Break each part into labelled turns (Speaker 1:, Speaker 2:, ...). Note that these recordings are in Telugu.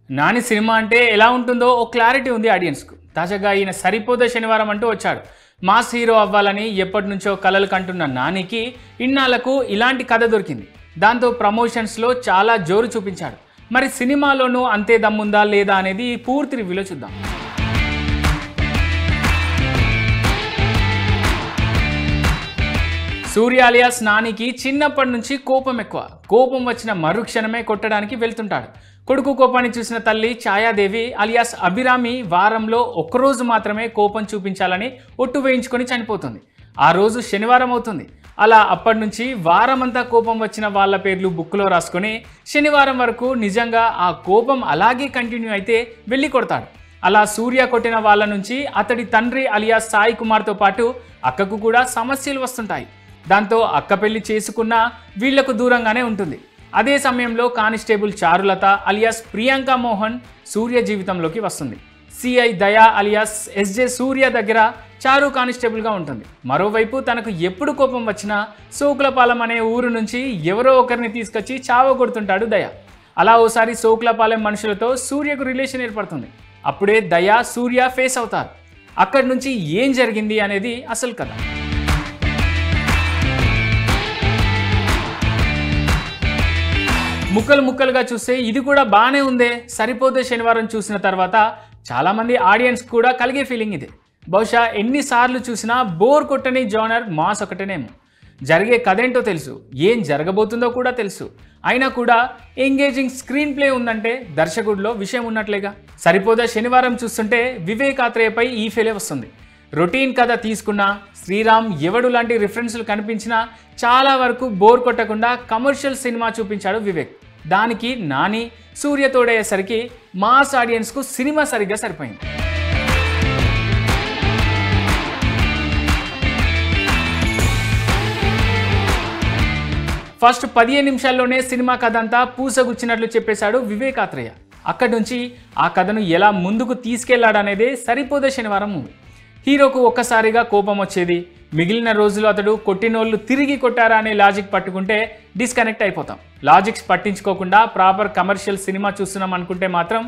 Speaker 1: నాని సినిమా అంటే ఎలా ఉంటుందో ఓ క్లారిటీ ఉంది ఆడియన్స్కు. తాజాగా ఈయన సరిపోదా శనివారం అంటూ వచ్చాడు. మాస్ హీరో అవ్వాలని ఎప్పటి నుంచో కలలు కంటున్న నానికి ఇన్నాళ్లకు ఇలాంటి కథ దొరికింది. దాంతో ప్రమోషన్స్లో చాలా జోరు చూపించాడు. మరి సినిమాలోనూ అంతే దమ్ముందా లేదా అనేది పూర్తి రివ్యూలో చూద్దాం. సూర్య అలియాస్ నానికి చిన్నప్పటి నుంచి కోపం ఎక్కువ. కోపం వచ్చిన మరుక్షణమే కొట్టడానికి వెళ్తుంటాడు. కొడుకు కోపాన్ని చూసిన తల్లి ఛాయాదేవి అలియాస్ అభిరామి వారంలో ఒక్కరోజు మాత్రమే కోపం చూపించాలని ఒట్టు వేయించుకొని చనిపోతుంది. ఆ రోజు శనివారం అవుతుంది. అలా అప్పటి నుంచి వారమంతా కోపం వచ్చిన వాళ్ళ పేర్లు బుక్లో రాసుకొని శనివారం వరకు నిజంగా ఆ కోపం అలాగే కంటిన్యూ అయితే వెళ్ళి కొడతాడు. అలా సూర్య కొట్టిన వాళ్ళ నుంచి అతడి తండ్రి అలియాస్ సాయి కుమార్తో పాటు అక్కకు కూడా సమస్యలు వస్తుంటాయి. దాంతో అక్క పెళ్లి చేసుకున్నా వీళ్లకు దూరంగానే ఉంటుంది. అదే సమయంలో కానిస్టేబుల్ చారులత అలియాస్ ప్రియాంక మోహన్ సూర్య జీవితంలోకి వస్తుంది. సిఐ దయా అలియాస్ ఎస్జే సూర్య దగ్గర చారు కానిస్టేబుల్గా ఉంటుంది. మరోవైపు తనకు ఎప్పుడు కోపం వచ్చినా సోకులపాలెం అనే ఊరు నుంచి ఎవరో ఒకరిని తీసుకొచ్చి చావగొడుతుంటాడు దయ. అలా ఓసారి సోకులపాలెం మనుషులతో సూర్యకు రిలేషన్ ఏర్పడుతుంది. అప్పుడే దయ సూర్య ఫేస్ అవుతారు. అక్కడి నుంచి ఏం జరిగింది అనేది అసలు కథ. ముక్కలుగా చూస్తే ఇది కూడా బాగానే ఉందే, సరిపోతే శనివారం చూసిన తర్వాత చాలామంది ఆడియన్స్ కూడా కలిగే ఫీలింగ్ ఇది. బహుశా ఎన్నిసార్లు చూసినా బోర్ కొట్టని జోనర్ మాస్ ఒకటేనేమో. జరిగే కథేంటో తెలుసు, ఏం జరగబోతుందో కూడా తెలుసు. అయినా కూడా ఎంగేజింగ్ స్క్రీన్ ప్లే ఉందంటే దర్శకుడిలో విషయం ఉన్నట్లేగా. సరిపోదా శనివారం చూస్తుంటే వివేక్ ఆత్రేయపై ఈ ఫీలే వస్తుంది. రొటీన్ కథ తీసుకున్నా, శ్రీరామ్ ఎవడు లాంటి రిఫరెన్స్లు కనిపించినా చాలా వరకు బోర్ కొట్టకుండా కమర్షియల్ సినిమా చూపించాడు వివేక్. దానికి నాని సూర్య తోడయ్యేసరికి మాస్ ఆడియన్స్కు సినిమా సరిగ్గా సరిపోయింది. ఫస్ట్ 15 నిమిషాల్లోనే సినిమా కథ అంతా పూసగుచ్చినట్లు చెప్పేశాడు వివేక్ ఆత్రేయ. అక్కడి నుంచి ఆ కథను ఎలా ముందుకు తీసుకెళ్లాడనేదే సరిపోదా శనివారం మూవీ. హీరోకు ఒక్కసారిగా కోపం వచ్చేది, మిగిలిన రోజులు అతడు కొట్టినోళ్ళు తిరిగి కొట్టారా అనే లాజిక్ పట్టుకుంటే డిస్కనెక్ట్ అయిపోతాం. లాజిక్స్ పట్టించుకోకుండా ప్రాపర్ కమర్షియల్ సినిమా చూస్తున్నాం అనుకుంటే మాత్రం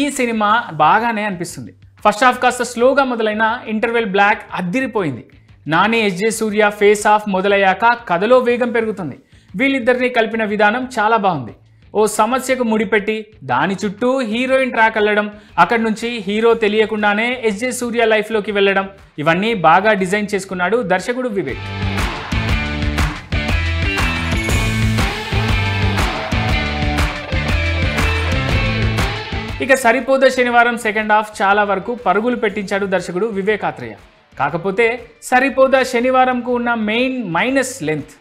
Speaker 1: ఈ సినిమా బాగానే అనిపిస్తుంది. ఫస్ట్ హాఫ్ కాస్త స్లోగా మొదలైన ఇంటర్వెల్ బ్లాక్ అద్దిరిపోయింది. Nani SJ Surya face off మొదలయ్యాక కథలో వేగం పెరుగుతుంది. వీళ్ళిద్దరిని కలిపిన విధానం చాలా బాగుంది. ఓ సమస్యకు ముడిపెట్టి దాని చుట్టూ హీరోయిన్ ట్రాక్ వెళ్ళడం, అక్కడి నుంచి హీరో తెలియకుండానే ఎస్జే సూర్య లైఫ్లోకి వెళ్ళడం, ఇవన్నీ బాగా డిజైన్ చేసుకున్నాడు దర్శకుడు వివేక్. ఇక సరిపోదా శనివారం సెకండ్ హాఫ్ చాలా వరకు పరుగులు పెట్టించాడు దర్శకుడు వివేక్ ఆత్రేయ. కాకపోతే సరిపోదా శనివారంకు ఉన్న మెయిన్ మైనస్ లెంత్.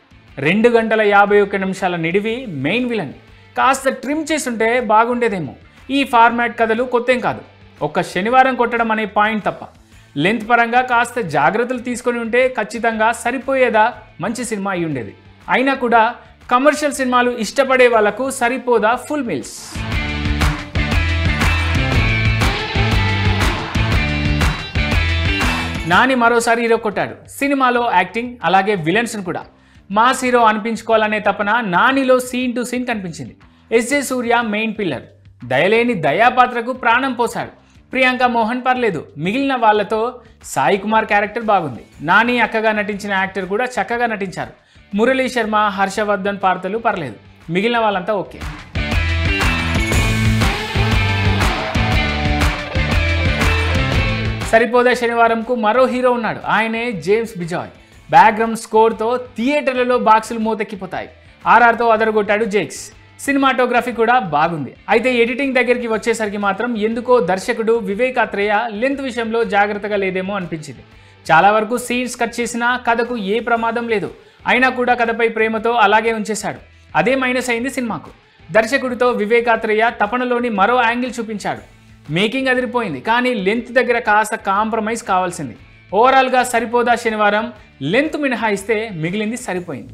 Speaker 1: 2 గంటల 51 నిమిషాల నిడివి మెయిన్ విలన్. కాస్త ట్రిమ్ చేసుంటే బాగుండేదేమో. ఈ ఫార్మాట్ కథలు కొత్తేం కాదు, ఒక్క శనివారం కొట్టడం అనే పాయింట్ తప్ప. లెంత్ పరంగా కాస్త జాగ్రత్తలు తీసుకొని ఉంటే ఖచ్చితంగా సరిపోయేదా మంచి సినిమా అయి ఉండేది. అయినా కూడా కమర్షియల్ సినిమాలు ఇష్టపడే వాళ్లకు సరిపోదా ఫుల్ మీల్స్. నాని మరోసారి హీరో కొట్టాడు. సినిమాలో యాక్టింగ్ అలాగే విలన్స్ కూడా. మాస్ హీరో అనిపించుకోవాలనే తపన నానిలో సీన్ టు సీన్ కనిపించింది. ఎస్జే సూర్య మెయిన్ పిల్లర్. దయలేని దయా పాత్రకు ప్రాణం పోశాడు. ప్రియాంక మోహన్ పర్లేదు, మిగిలిన వాళ్లతో సాయి కుమార్ క్యారెక్టర్ బాగుంది. నాని అక్కగా నటించిన యాక్టర్ కూడా చక్కగా నటించారు. మురళీ శర్మ, హర్షవర్ధన్ పాత్రలు పర్లేదు, మిగిలిన వాళ్ళంతా ఓకే. సరిపోదా శనివారంకు మరో హీరో ఉన్నాడు. ఆయనే జేమ్స్ బిజాయ్. బ్యాక్గ్రౌండ్ స్కోర్తో థియేటర్లలో బాక్సులు మూతెక్కిపోతాయి. ఆర్ఆర్తో అదరగొట్టాడు జేక్స్. సినిమాటోగ్రఫీ కూడా బాగుంది. అయితే ఎడిటింగ్ దగ్గరికి వచ్చేసరికి మాత్రం ఎందుకో దర్శకుడు వివేక్ ఆత్రేయ లెంత్ విషయంలో జాగ్రత్తగా లేదేమో అనిపించింది. చాలా వరకు సీన్స్ కట్ చేసినా కథకు ఏ ప్రమాదం లేదు. అయినా కూడా కథపై ప్రేమతో అలాగే ఉంచేశాడు. అదే మైనస్ అయింది సినిమాకు. దర్శకుడితో వివేక్ ఆత్రేయ తపనలోని మరో యాంగిల్ చూపించాడు. మేకింగ్ అదిరిపోయింది, కానీ లెంత్ దగ్గర కాస్త కాంప్రమైజ్ కావాల్సింది. ఓవరాల్గా సరిపోదా శనివారం లెంత్ మినహాయిస్తే మిగిలింది సరిపోయింది.